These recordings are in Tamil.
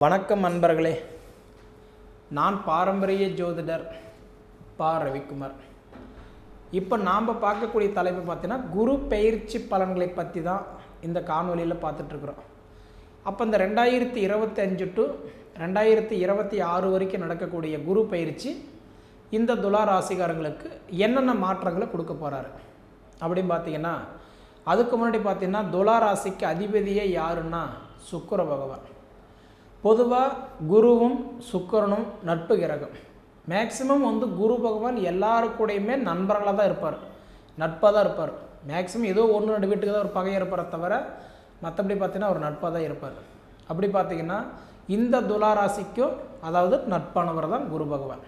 வணக்கம் நண்பர்களே, நான் பாரம்பரிய ஜோதிடர் பா. ரவிக்குமார். இப்போ நாம் பார்க்கக்கூடிய தலைப்பு பார்த்தீங்கன்னா குரு பெயர்ச்சி பலன்களை பற்றி தான் இந்த காணொலியில் பார்த்துட்ருக்குறோம். அப்போ இந்த 2025 டு 2026 வரைக்கும் நடக்கக்கூடிய குரு பயிற்சி இந்த துலா ராசிக்காரங்களுக்கு என்னென்ன மாற்றங்களை கொடுக்க போகிறாரு அப்படின்னு பார்த்தீங்கன்னா, அதுக்கு முன்னாடி பார்த்தீங்கன்னா துலா ராசிக்கு அதிபதியே யாருன்னா சுக்கிர பகவான். பொதுவாக குருவும் சுக்கிரனும் நட்பு கிரகம். மேக்சிமம் குரு பகவான் எல்லாருக்கூடையுமே நண்பர்களாக தான் இருப்பார், நட்பாக தான் இருப்பார். மேக்சிமம் ஏதோ ஒன்று ரெண்டு வீட்டுக்கு தான் ஒரு பகையாக இருப்பாரை தவிர மற்றபடி பார்த்தீங்கன்னா ஒரு நட்பாக தான் இருப்பார். அப்படி பார்த்திங்கன்னா இந்த துலா ராசிக்கும் அதாவது நட்பானவர் தான் குரு பகவான்.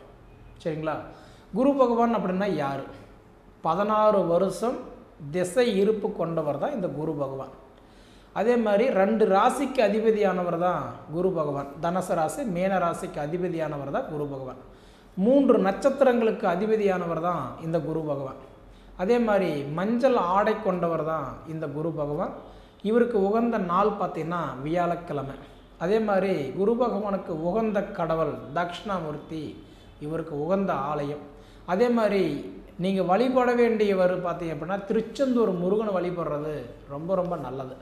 சரிங்களா? குரு பகவான் அப்படின்னா யார்? 16 வருஷம் திசை இருப்பு கொண்டவர் தான் இந்த குரு பகவான். அதே மாதிரி 2 ராசிக்கு அதிபதியானவர் தான் குரு பகவான். தனுசு ராசி, மேன ராசிக்கு அதிபதியானவர் தான் குரு பகவான். 3 நட்சத்திரங்களுக்கு அதிபதியானவர் தான் இந்த குரு பகவான். அதே மாதிரி மஞ்சள் ஆடை கொண்டவர் தான் இந்த குரு பகவான். இவருக்கு உகந்த நாள் பார்த்திங்கன்னா வியாழக்கிழமை. அதே மாதிரி குரு பகவானுக்கு உகந்த கடவுள் தட்சிணாமூர்த்தி, இவருக்கு உகந்த ஆலயம். அதே மாதிரி நீங்கள் வழிபட வேண்டியவர் பார்த்தீங்க அப்படின்னா திருச்செந்தூர் முருகனை வழிபடுறது ரொம்ப ரொம்ப நல்லது.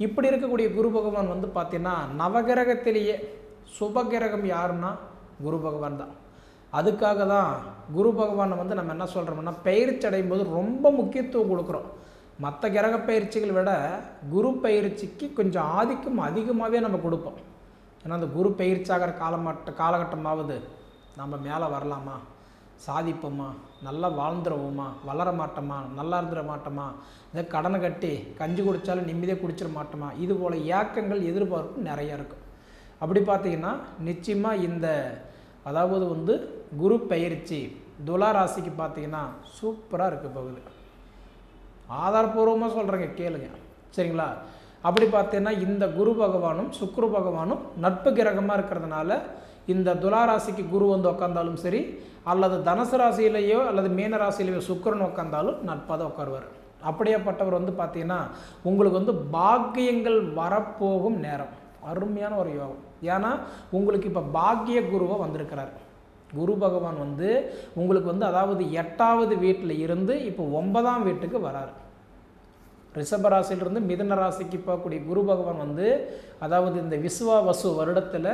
இப்படி இருக்கக்கூடிய குரு பகவான் பார்த்தீங்கன்னா நவகிரகத்திலேயே சுபகிரகம் யாருன்னா குரு பகவான் தான். அதுக்காக தான் குரு பகவானை நம்ம என்ன சொல்கிறோம்னா பயிற்சி அடையும் போது ரொம்ப முக்கியத்துவம் கொடுக்குறோம். மற்ற கிரக பயிற்சிகளை விட குரு பயிற்சிக்கு கொஞ்சம் ஆதிக்கம் அதிகமாகவே நம்ம கொடுப்போம். ஏன்னா அந்த குரு பயிற்சியாகிற காலகட்டமாவது நம்ம மேலே வரலாமா, சாதிப்போமா, நல்லா வாழ்ந்துருவோமா, வளர மாட்டோமா, நல்லா இருந்துட மாட்டோமா, இதை கடனை கட்டி கஞ்சி குடித்தாலும் நிம்மதியாக குடிச்சிட மாட்டோமா, இது போல் ஏக்கங்கள் எதிர்பார்ப்பு நிறையா இருக்கும். அப்படி பார்த்திங்கன்னா நிச்சயமாக இந்த அதாவது குரு பயிற்சி துலா ராசிக்கு பார்த்திங்கன்னா சூப்பராக இருக்க போகுது. ஆதாரபூர்வமாக சொல்கிறேங்க, கேளுங்க. சரிங்களா? அப்படி பார்த்தீங்கன்னா இந்த குரு பகவானும் சுக்கிர பகவானும் நட்பு கிரகமாக இருக்கிறதுனால இந்த துலா ராசிக்கு குரு உட்காந்தாலும் சரி, அல்லது தனுசு ராசியிலேயோ அல்லது மீன ராசியிலேயோ சுக்கிரன் உட்காந்தாலும் நட்பாக தான் உட்காருவார். அப்படியேப்பட்டவர் பார்த்தீங்கன்னா உங்களுக்கு பாக்கியங்கள் வரப்போகும் நேரம். அருமையான ஒரு யோகம். ஏன்னா உங்களுக்கு இப்போ பாக்கிய குருவாக வந்திருக்கிறார். குரு பகவான் உங்களுக்கு அதாவது 8வது வீட்டில் இருந்து இப்போ 9ஆம் வீட்டுக்கு வராரு. ரிஷபராசிலிருந்து மிதுன ராசிக்கு போகக்கூடிய குரு பகவான் அதாவது இந்த விசுவாவசு வருடத்தில்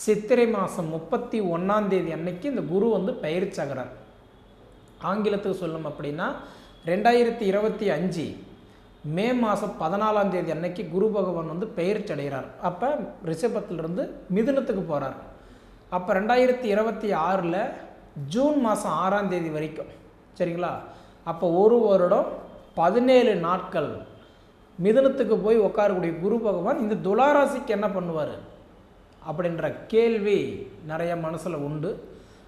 சித்திரை மாதம் 31ஆம் தேதி அன்னைக்கு இந்த குரு பயிற்சி ஆகிறார். ஆங்கிலத்துக்கு சொல்லணும் அப்படின்னா 2025 மே மாதம் 14ஆம் தேதி அன்னைக்கு குரு பகவான் பயிற்சி அடைகிறார். அப்போ ரிஷபத்திலிருந்து மிதுனத்துக்கு போகிறார். அப்போ 2026 ஜூன் மாதம் 6ஆம் தேதி வரைக்கும். சரிங்களா? அப்போ ஒரு வருடம் 17 நாட்கள் மிதுனத்துக்கு போய் உட்காரக்கூடிய குரு பகவான் இந்த துளாராசிக்கு என்ன பண்ணுவார் அப்படின்ற கேள்வி நிறைய மனசில் உண்டு.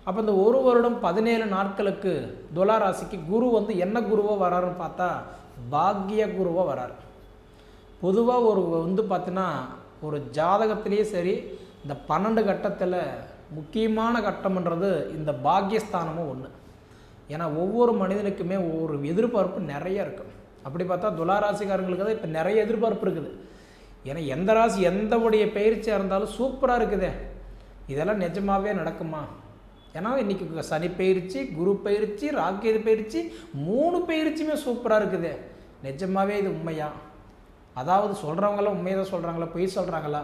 அப்போ இந்த ஒரு வருடம் 17 நாட்களுக்கு துலா ராசிக்கு குரு என்ன குருவாக வராருன்னு பார்த்தா பாக்கிய குருவாக வராரு. பொதுவாக ஒரு பார்த்தீங்கன்னா ஒரு ஜாதகத்திலேயே சரி, இந்த 12 கட்டத்தில் முக்கியமான கட்டம்ன்றது இந்த பாக்கியஸ்தானமும் ஒன்று. ஏன்னா ஒவ்வொரு மனிதனுக்குமே ஒவ்வொரு எதிர்பார்ப்பு நிறைய இருக்கும். அப்படி பார்த்தா துலா ராசிக்காரங்களுக்கு தான் இப்போ நிறைய எதிர்பார்ப்பு இருக்குது. ஏன்னா எந்த ராசி எந்தவுடைய பயிற்சியாக இருந்தாலும் சூப்பராக இருக்குதே, இதெல்லாம் நிஜமாகவே நடக்குமா? ஏன்னா இன்றைக்கி சனி பயிற்சி, குரு பயிற்சி, ராக்கேது பயிற்சி, 3 பயிற்சியுமே சூப்பராக இருக்குது. நிஜமாகவே இது உண்மையா? அதாவது சொல்கிறவங்களாம் உண்மையை தான் சொல்கிறாங்களா, பொய் சொல்கிறாங்களா,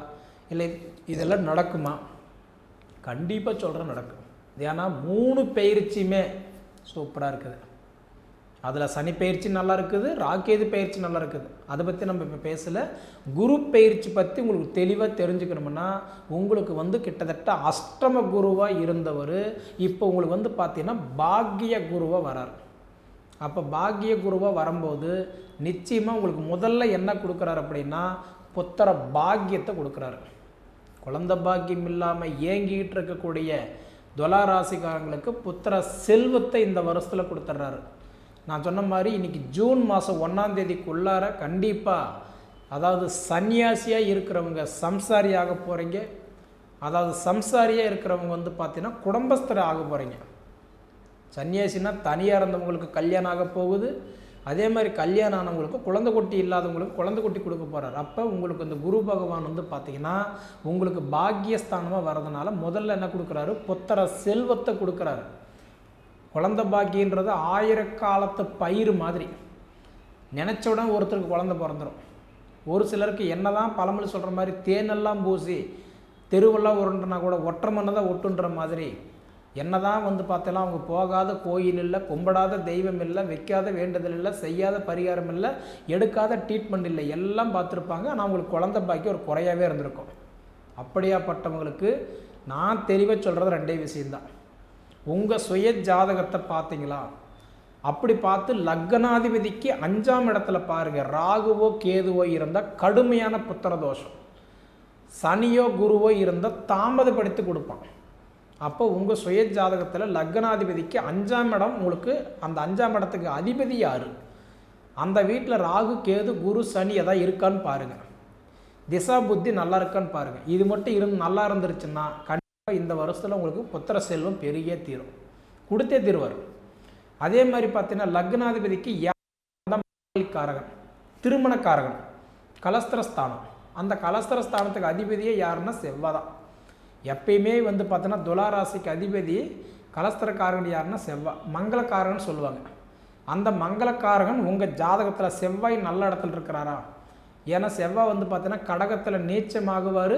இல்லை இதெல்லாம் நடக்குமா? கண்டிப்பாக சொல்கிறேன் நடக்கும். ஏன்னா 3 பயிற்சியுமே சூப்பராக இருக்குது. அதில் சனி பயிற்சி நல்லா இருக்குது, ராக்கேது பயிற்சி நல்லா இருக்குது. அதை பற்றி நம்ம இப்போ பேசலை. குரு பயிற்சி பற்றி உங்களுக்கு தெளிவாக தெரிஞ்சுக்கணும்னா உங்களுக்கு கிட்டத்தட்ட அஷ்டம குருவாக இருந்தவர் இப்போ உங்களுக்கு பார்த்தீங்கன்னா பாக்கிய குருவாக வரார். அப்போ பாக்கிய குருவாக வரும்போது நிச்சயமாக உங்களுக்கு முதல்ல என்ன கொடுக்குறாரு அப்படின்னா புத்திர பாக்கியத்தை கொடுக்குறாரு. குழந்தை பாக்கியம் இல்லாமல் ஏங்கிக்கிட்டு இருக்கக்கூடிய துலா ராசிக்காரங்களுக்கு புத்திர செல்வத்தை இந்த வருஷத்தில் கொடுத்துட்றாரு. நான் சொன்ன மாதிரி இன்றைக்கி ஜூன் மாதம் 1ஆம் தேதிக்குள்ளார கண்டிப்பாக அதாவது சன்னியாசியாக இருக்கிறவங்க சம்சாரியாக போகிறீங்க. அதாவது சம்சாரியாக இருக்கிறவங்க பார்த்தீங்கன்னா குடும்பஸ்தர் ஆக போகிறீங்க. சன்னியாசினா தனியாக இருந்தவங்களுக்கு கல்யாணம் ஆக போகுது. அதே மாதிரி கல்யாணம் ஆனவங்களுக்கு குழந்தை குட்டி இல்லாதவங்களுக்கு குழந்தை குட்டி கொடுக்க போகிறார். அப்போ உங்களுக்கு இந்த குரு பகவான் வந்து பார்த்திங்கன்னா உங்களுக்கு பாக்கியஸ்தானமாக வர்றதுனால முதல்ல என்ன கொடுக்குறாரு, புத்திர செல்வத்தை கொடுக்குறாரு. குழந்தை பாக்கியன்றது 1000 காலத்து பயிர் மாதிரி. நினச்ச உடனே ஒருத்தருக்கு குழந்தை பிறந்துடும். ஒரு சிலருக்கு என்னதான் பழமொழி சொல்கிற மாதிரி தேனெல்லாம் பூசி தெருவெல்லாம் உருண்டுனா கூட ஒற்றை மண்ணை தான் ஒட்டுன்ற மாதிரி என்னதான் வந்து பார்த்தலாம் அவங்க போகாத கோயில் இல்லை, கும்பிடாத தெய்வம் இல்லை, வைக்காத வேண்டுதல் இல்லை, செய்யாத பரிகாரம் இல்லை, எடுக்காத ட்ரீட்மெண்ட் இல்லை, எல்லாம் பார்த்துருப்பாங்க. ஆனால் அவங்களுக்கு குழந்தை பாக்கி ஒரு குறையாகவே இருந்திருக்கும். அப்படியாப்பட்டவங்களுக்கு நான் தெளிவாக சொல்கிறது 2 விஷயந்தான். உங்கள் சுய ஜாதகத்தை பார்த்தீங்களா, அப்படி பார்த்து லக்னாதிபதிக்கு 5ஆம் இடத்துல பாருங்கள், ராகுவோ கேதுவோ இருந்தால் கடுமையான புத்திர தோஷம், சனியோ குருவோ இருந்தால் தாமதப்படுத்தி கொடுப்பான். அப்போ உங்கள் சுய ஜாதகத்தில் லக்னாதிபதிக்கு 5ஆம் இடம், உங்களுக்கு அந்த 5ஆம் இடத்துக்கு அதிபதி யார், அந்த வீட்டில் ராகு கேது குரு சனி எதாவது இருக்கான்னு பாருங்கள், திசா புத்தி நல்லா இருக்கான்னு பாருங்கள். இது மட்டும் நல்லா இருந்துருச்சுன்னா கண்டிப்பாக இந்த வருஷத்தில் உங்களுக்கு புத்திர செல்வம் பெருகியே தீரும், கொடுத்தே தீருவார். அதே மாதிரி பார்த்தீங்கன்னா லக்னாதிபதிக்கு காரகன், திருமணக்காரகன், கலஸ்திரஸ்தானம். அந்த கலஸ்திரஸ்தானத்துக்கு அதிபதியே யாருன்னா செவ்வாய் தான். எப்பயுமே வந்து பார்த்தீங்கன்னா துளாராசிக்கு அதிபதி கலஸ்திரக்காரகன் யாருன்னா செவ்வாய், மங்களக்காரகன் சொல்லுவாங்க. அந்த மங்களக்காரகன் உங்கள் ஜாதகத்தில் செவ்வாய் நல்ல இடத்துல இருக்கிறாரா, ஏன்னா செவ்வாய் வந்து பார்த்தீங்கன்னா கடகத்தில் நீச்சமாகுவார்,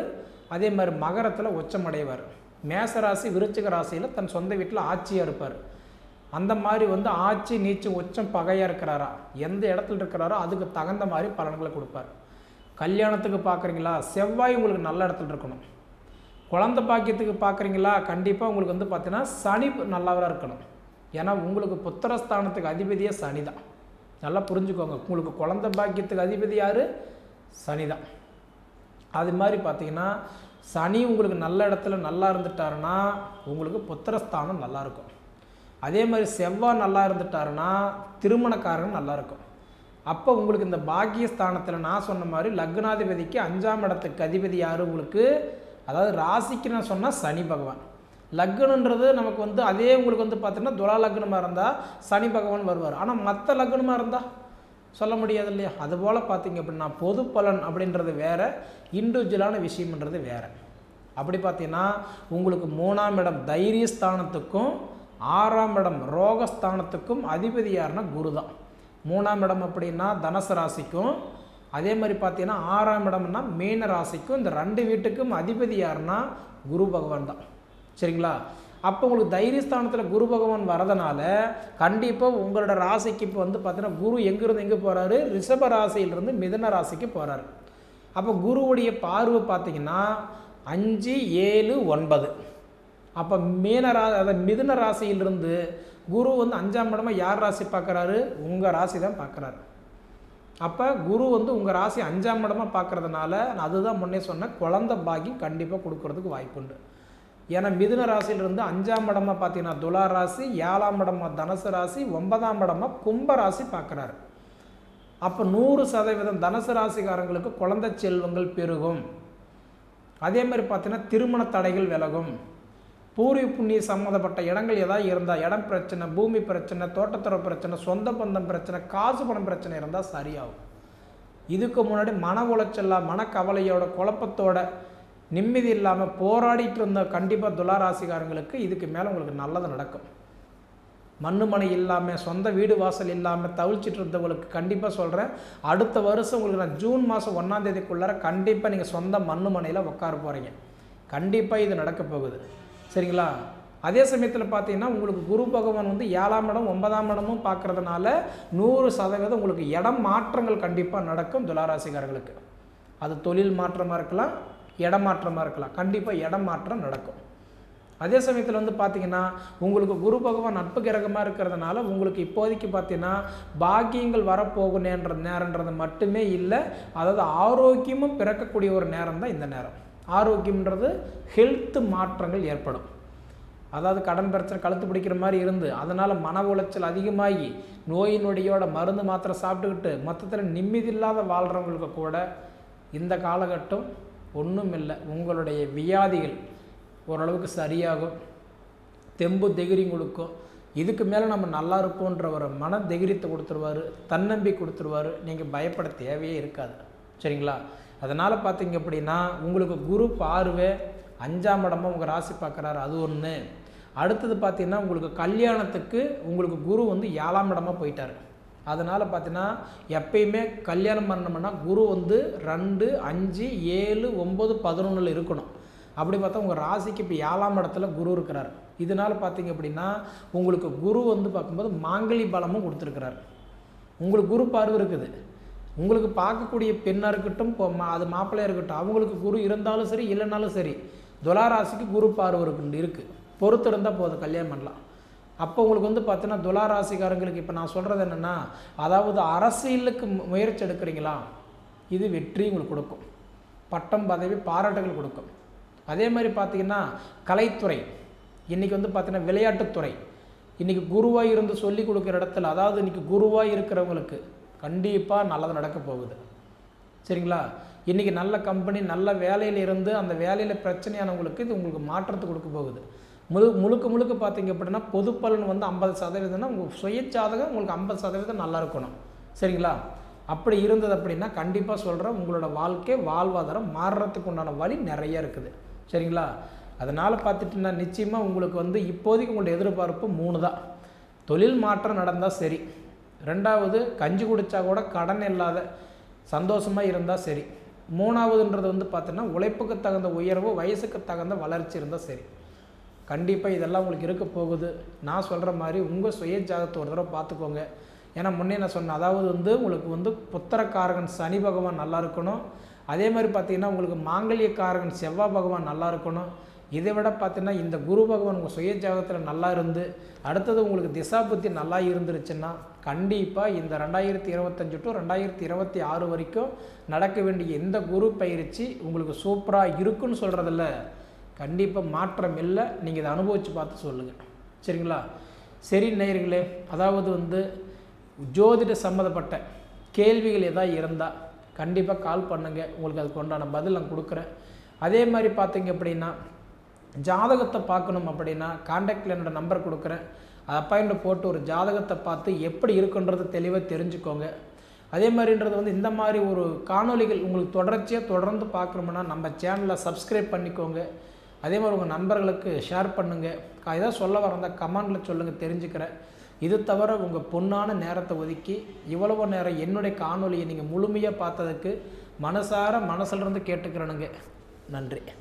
அதே மாதிரி மகரத்தில் உச்சமடைவார், மேசராசி விருச்சிக ராசியில் தன் சொந்த வீட்டில் ஆட்சியாக இருப்பார். அந்த மாதிரி வந்து ஆட்சி நீச்சம் உச்சம் பகையாக இருக்கிறாரா, எந்த இடத்துல இருக்கிறாரோ அதுக்கு தகுந்த மாதிரி பலன்களை கொடுப்பார். கல்யாணத்துக்கு பார்க்குறீங்களா, செவ்வாய் உங்களுக்கு நல்ல இடத்துல இருக்கணும். குழந்தை பாக்கியத்துக்கு பார்க்குறீங்களா, கண்டிப்பாக உங்களுக்கு வந்து பார்த்தீங்கன்னா சனி நல்லாவராக இருக்கணும். ஏன்னா உங்களுக்கு புத்திரஸ்தானத்துக்கு அதிபதியே சனி தான், நல்லா புரிஞ்சுக்கோங்க. உங்களுக்கு குழந்தை பாக்கியத்துக்கு அதிபதி யார், சனி தான். அது மாதிரி பார்த்தீங்கன்னா சனி உங்களுக்கு நல்ல இடத்துல நல்லா இருந்துட்டாருன்னா உங்களுக்கு புத்திரஸ்தானம் நல்லாயிருக்கும். அதே மாதிரி செவ்வாய் நல்லா இருந்துட்டாருன்னா திருமணக்காரன் நல்லாயிருக்கும். அப்போ உங்களுக்கு இந்த பாக்கியஸ்தானத்தில் நான் சொன்ன மாதிரி லக்னாதிபதிக்கு 5ஆம் இடத்துக்கு அதிபதி யார் உங்களுக்கு, அதாவது ராசிக்கு நான் சொன்னால் சனி பகவான். லக்னன்றது நமக்கு வந்து அதே உங்களுக்கு வந்து பார்த்தீங்கன்னா துலா லக்னமாக இருந்தால் சனி பகவான் வருவார். ஆனால் மற்ற லக்னமாக இருந்தால் சொல்ல முடியாது இல்லையா. அதுபோல் பார்த்தீங்க அப்படின்னா பொது பலன் அப்படின்றது வேறு, இண்டிவிஜுவலான விஷயம்ன்றது வேறு. அப்படி பார்த்தீங்கன்னா உங்களுக்கு 3ஆம் இடம் தைரியஸ்தானத்துக்கும் 6ஆம் இடம் ரோகஸ்தானத்துக்கும் அதிபதி யாருன்னா குரு தான். 3ஆம் இடம் அப்படின்னா தனுசு ராசிக்கும், அதே மாதிரி பார்த்தீங்கன்னா 6ஆம் இடம்னா மீன ராசிக்கும், இந்த 2 வீட்டுக்கும் அதிபதி யாருன்னா குரு பகவான் தான். சரிங்களா. அப்போ உங்களுக்கு தைரியஸ்தானத்தில் குரு பகவான் வரதுனால கண்டிப்பாக உங்களோட ராசிக்கு இப்போ வந்து பார்த்தீங்கன்னா குரு எங்கேருந்து எங்கே போகிறாரு, ரிஷப ராசியிலிருந்து மிதுன ராசிக்கு போகிறாரு. அப்போ குருவுடைய பார்வை பார்த்தீங்கன்னா 5, 7, 9. அப்போ மிதுன ராசியிலிருந்து குரு வந்து 5ஆம் இடமாக யார் ராசி பார்க்குறாரு, உங்கள் ராசி தான் பார்க்குறாரு. அப்போ குரு வந்து உங்கள் ராசி 5ஆம் இடமாக பார்க்குறதுனால நான் அதுதான் முன்னே சொன்னேன், குழந்தை பாக்கியம் கண்டிப்பாக கொடுக்கறதுக்கு வாய்ப்புண்டு. ஏன்னா மிதுன ராசியிலிருந்து 5ஆம் இடமாக பார்த்தீங்கன்னா துலா ராசி, 7ஆம் இடமாக தனுசு ராசி, 9ஆம் இடமாக கும்ப ராசி பார்க்குறாரு. அப்போ 100% தனுசு ராசிக்காரங்களுக்கு குழந்தை செல்வங்கள் பெருகும். அதே மாதிரி பார்த்தீங்கன்னா திருமண தடைகள் விலகும். பூர்வீக புண்ணிய சம்மந்தப்பட்ட இடங்கள் ஏதாவது இருந்தால், இடம் பிரச்சனை, பூமி பிரச்சனை, தோட்டத்துறை பிரச்சனை, சொந்த பந்தம் பிரச்சனை, காசு பணம் பிரச்சனை இருந்தால் சரியாகும். இதுக்கு முன்னாடி மன உளைச்சலாக மனக்கவலையோட குழப்பத்தோட நிம்மதி இல்லாமல் போராடிட்டு இருந்த கண்டிப்பாக துளாராசிக்காரங்களுக்கு இதுக்கு மேலே உங்களுக்கு நல்லது நடக்கும். மண்ணு மனை இல்லாமல் சொந்த வீடு வாசல் இல்லாமல் தவிச்சிட்டு இருந்தவங்களுக்கு கண்டிப்பாக சொல்கிறேன், அடுத்த வருஷம் உங்களுக்கு நான் ஜூன் மாதம் 1ஆம் தேதிக்குள்ளார கண்டிப்பாக நீங்கள் சொந்த மண்ணு மனையில் உட்கார போகிறீங்க. கண்டிப்பாக இது நடக்க போகுது. சரிங்களா. அதே சமயத்தில் பார்த்தீங்கன்னா உங்களுக்கு குரு பகவான் வந்து 7ஆம் இடம் 9ஆம் இடமும் பார்க்குறதுனால 100% உங்களுக்கு இடம் மாற்றங்கள் கண்டிப்பாக நடக்கும் துளாராசிக்காரர்களுக்கு. அது தொழில் மாற்றமாக இருக்கலாம், இடமாற்றமாக இருக்கலாம், கண்டிப்பாக இடம் மாற்றம் நடக்கும். அதே சமயத்தில் வந்து பார்த்திங்கன்னா உங்களுக்கு குரு பகவான் நட்பு கிரகமாக இருக்கிறதுனால உங்களுக்கு இப்போதைக்கு பார்த்தீங்கன்னா பாக்கியங்கள் வரப்போகும் நேரன்றது மட்டுமே இல்லை, அதாவது ஆரோக்கியமும் பிறக்கக்கூடிய ஒரு நேரம் தான் இந்த நேரம். ஆரோக்கியம்ன்றது ஹெல்த் மாற்றங்கள் ஏற்படும். அதாவது கடன் பிரச்சனை கழுத்து பிடிக்கிற மாதிரி இருந்து அதனால் மன உளைச்சல் அதிகமாகி நோய் நொடியோட மருந்து மாத்திரை சாப்பிட்டுக்கிட்டு மொத்தத்தில் நிம்மதி இல்லாத வாழ்கிறவங்களுக்கு கூட இந்த காலகட்டம் ஒன்றும் இல்லை, உங்களுடைய வியாதிகள் ஓரளவுக்கு சரியாகும், தெம்பு தைரியம் கொடுக்கும். இதுக்கு மேலே நம்ம நல்லா இருப்போன்ற ஒரு மன தைரியத்தை கொடுத்துருவார், தன்னம்பிக்கை கொடுத்துருவார். நீங்கள் பயப்பட தேவையே இருக்காது. சரிங்களா? அதனால் பார்த்தீங்க அப்படின்னா உங்களுக்கு குரு பார்வை 5ஆம் இடமா உங்கள் ராசி பார்க்குறாரு, அது ஒன்று. அடுத்தது பார்த்தீங்கன்னா உங்களுக்கு கல்யாணத்துக்கு உங்களுக்கு குரு வந்து 7ஆம் இடமா போயிட்டார். அதனால் பார்த்தீங்கன்னா எப்பயுமே கல்யாணம் பண்ணோம்னா குரு வந்து 2, 5, 7, 9, 11 இருக்கணும். அப்படி பார்த்தா உங்கள் ராசிக்கு இப்போ 7ஆம் இடத்துல குரு இருக்கிறார். இதனால் பார்த்தீங்க அப்படின்னா உங்களுக்கு குரு வந்து பார்க்கும்போது மாங்கலி பலமும் கொடுத்துருக்கிறார். உங்களுக்கு குரு பார்வை இருக்குது. உங்களுக்கு பார்க்கக்கூடிய பெண்ணாக இருக்கட்டும், அது மாப்பிள்ளையாக இருக்கட்டும், அவங்களுக்கு குரு இருந்தாலும் சரி இல்லைனாலும் சரி, துலா ராசிக்கு குரு பார்வை இருக்குது. பொறுத்து இருந்தால் போதும், கல்யாணம் பண்ணலாம். அப்போ உங்களுக்கு வந்து பார்த்தீங்கன்னா துலா ராசிக்காரங்களுக்கு இப்போ நான் சொல்கிறது என்னென்னா, அதாவது அரசியலுக்கு முயற்சி எடுக்கிறீங்களா, இது வெற்றி உங்களுக்கு கொடுக்கும். பட்டம் பதவி பாராட்டுகள் கொடுக்கும். அதே மாதிரி பார்த்திங்கன்னா கலைத்துறை, இன்றைக்கி வந்து பார்த்திங்கன்னா விளையாட்டுத்துறை, இன்றைக்கி குருவாக இருந்து சொல்லி கொடுக்குற இடத்துல, அதாவது இன்றைக்கி குருவாக இருக்கிறவங்களுக்கு கண்டிப்பாக நல்லது நடக்க போகுது. சரிங்களா? இன்றைக்கி நல்ல கம்பெனி நல்ல வேலையில் இருந்து அந்த வேலையில் பிரச்சனையானவங்களுக்கு இது உங்களுக்கு மாற்றத்தை கொடுக்க போகுது. முழுக்க பார்த்திங்க அப்படின்னா பொது பலன் வந்து 50%னா உங்கள் சுயஜாதகம் உங்களுக்கு 50% நல்லா இருக்கணும். சரிங்களா? அப்படி இருந்தது அப்படின்னா கண்டிப்பாக சொல்கிறேன், உங்களோட வாழ்க்கை வாழ்வாதாரம் மாறுறதுக்கு உண்டான வழி நிறைய இருக்குது. சரிங்களா? அதனால் பார்த்துட்டுன்னா நிச்சயமாக உங்களுக்கு வந்து இப்போதைக்கு உங்களோட எதிர்பார்ப்பு 3 தான். தொழில் மாற்றம் நடந்தால் சரி, 2வது கஞ்சி குடித்தா கூட கடன் இல்லாத சந்தோஷமாக இருந்தால் சரி, 3வதுன்றது வந்து பார்த்தீங்கன்னா உழைப்புக்கு தகுந்த உயர்வு, வயசுக்கு தகுந்த வளர்ச்சி இருந்தால் சரி. கண்டிப்பாக இதெல்லாம் உங்களுக்கு இருக்க போகுது. நான் சொல்கிற மாதிரி உங்கள் சுய ஜாதகத்தை ஒரு தடவை பார்த்துக்கோங்க. ஏன்னா முன்னே நான் சொன்னேன், அதாவது வந்து உங்களுக்கு வந்து புத்திரக்காரகன் சனி பகவான் நல்லா இருக்கணும். அதே மாதிரி பார்த்திங்கன்னா உங்களுக்கு மாங்கல்யக்காரகன் செவ்வாய் பகவான் நல்லா இருக்கணும். இதை விட பார்த்திங்கன்னா இந்த குரு பகவான் உங்கள் சுய ஜாதகத்தில் நல்லா இருந்து, அடுத்தது உங்களுக்கு திசா புத்தி நல்லா இருந்துருச்சுன்னா கண்டிப்பாக இந்த 2025 டு 2026 வரைக்கும் நடக்க வேண்டிய இந்த குரு பயிற்சி உங்களுக்கு சூப்பராக இருக்குன்னு சொல்கிறதில்ல, கண்டிப்பாக மாற்றம் இல்லை. நீங்கள் இதை அனுபவித்து பார்த்து சொல்லுங்கள். சரிங்களா? சரி நேயர்களே, அதாவது வந்து ஜோதிட சம்மந்தப்பட்ட கேள்விகள் எதாவது இருந்தால் கண்டிப்பாக கால் பண்ணுங்கள். உங்களுக்கு அதுக்கு உண்டான பதில் நான் கொடுக்குறேன். அதே மாதிரி பார்த்தீங்க அப்படின்னா ஜாதகத்தை பார்க்கணும் அப்படின்னா கான்டாக்டில் என்னோடய நம்பர் கொடுக்குறேன். அது அப்பாயின்ட் போட்டு ஒரு ஜாதகத்தை பார்த்து எப்படி இருக்குன்றது தெளிவாக தெரிஞ்சுக்கோங்க. அதே மாதிரின்றது வந்து இந்த மாதிரி ஒரு காணொலிகள் உங்களுக்கு தொடர்ச்சியாக தொடர்ந்து பார்க்கணும்னா நம்ம சேனலை சப்ஸ்கிரைப் பண்ணிக்கோங்க. அதே மாதிரி உங்கள் நண்பர்களுக்கு ஷேர் பண்ணுங்கள். ஏதாவது சொல்ல வரந்தால் கமெண்டில் சொல்லுங்கள், தெரிஞ்சுக்கிறேன். இது தவிர உங்கள் பொன்னான நேரத்தை ஒதுக்கி இவ்வளவு நேரம் என்னுடைய காணொலியை நீங்கள் முழுமையாக பார்த்ததுக்கு மனசார மனசிலிருந்து கேட்டுக்கிறேனுங்க. நன்றி.